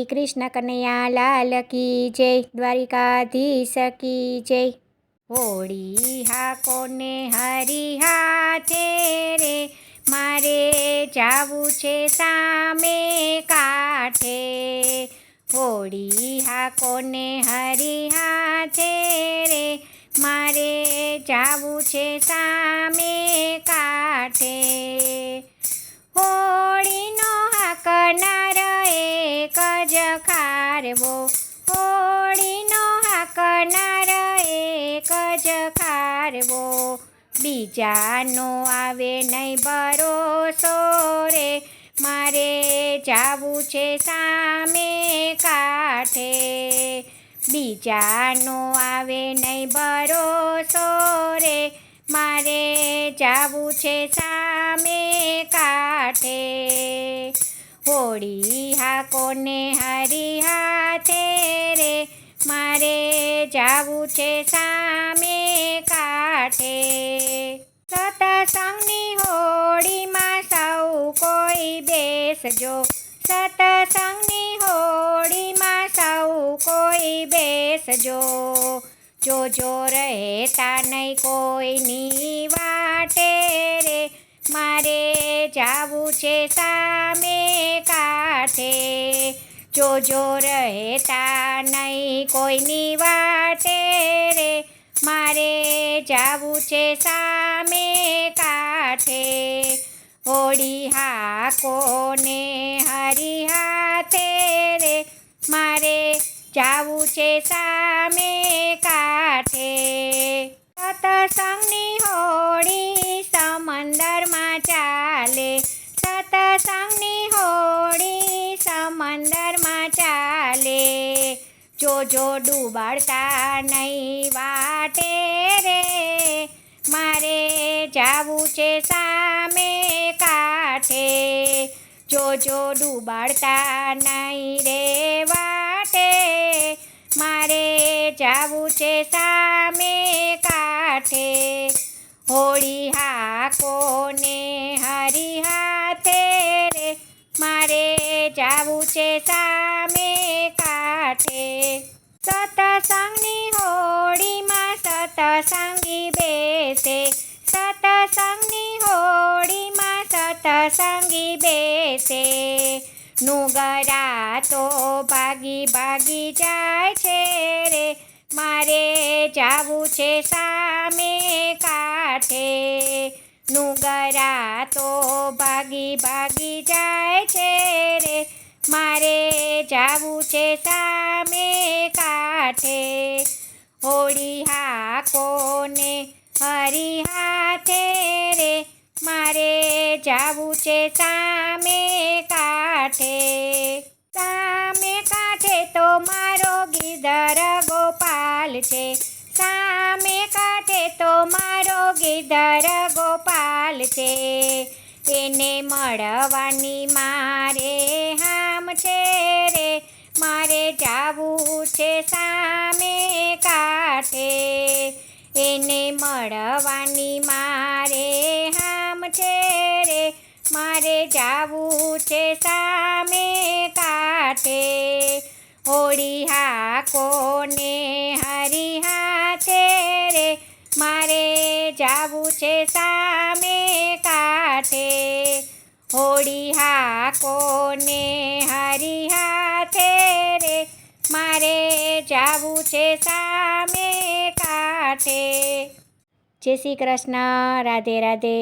શ્રી કૃષ્ણ કનૈયા લાલ કી જય, દ્વારિકાધીશ કી જય। હોળી હાકો ને હરી હાથે રે, મારે જાવું છે સામે કાંઠે। હોળી હાકો ને હરી હાથે રે, મારે જાવું છે સામે કાંઠે। હોળીનો હાકનાર એક જ ખારવો, હોળીનો હાકનાર એક જ ખારવો, બીજાનો આવે નહીં ભરોસો રે, મારે જાવું છે સામે કાંઠે। બીજાનો આવે નહીં ભરોસો રે, મારે જાવું છે સામે કાંઠે। હોળી હાકો ને હરી હાથે રે, મારે જાવું છે સામે કાંઠે। સતસંગની હોળીમાં સૌ કોઈ બેસજો, સતસંગની હોળીમાં સૌ કોઈ બેસજો, જોજો રહેતા નહીં કોઈની વાટે રે, મારે જાવું છે સામે કાંઠે। જોજો રહેતા નહીં કોઈની વાટે રે, મારે જાવું છે સામે કાંઠે। હોળી હાકો ને હરી હાથે રે, મારે જાવું છે સામે કાંઠે। સતસંગની હોળી સમંદરમાં ચાલે, સતસંગની હોળી સમંદરમાં ચાલે, જોજો ડૂબાડતા નહીં વાટે રે, મારે જાવું છે સામે કાંઠે। જોજો ડૂબાડતા નહીં રે વાટે, મારે જાવું છે સામે કાંઠે। હોળી હાકો ને હરી હાથે રે, મારે જાવું છે સામે કાંઠે। સતસંગની હોળીમાં સતસંગી બેસે, સતસંગની હોળીમાં સતસંગી બેસે, નુગરા તો ભાગી ભાગી જાય છે રે, મારે જાવું છે સામે કાંઠે। નુગરા તો ભાગી ભાગી જાય છે રે, મારે જાવું છે સામે કાંઠે। હોળી હાકો ને હરી હાથે રે, મારે જાવું છે સામે કાંઠે। સામે કાંઠે તો મારો ગીધર ગોપાલ છે, સામે કાંઠે તો મારો ગીધર ગોપાલ છે, એને મળવાની મારે હામ છે રે, મારે જાવું છે સામે કાંઠે। એને મળવાની મારે હામ છે રે, મારે જાવું છે સામે કાંઠે। હોળી હાકો ને હરી હાથે રે, મારે જાવું છે સામે કાંઠે। હોળી હાકો ને હરી હાથે રે, મારે જાવું છે સામે કાંઠે। જય શ્રી કૃષ્ણ, રાધે રાધે।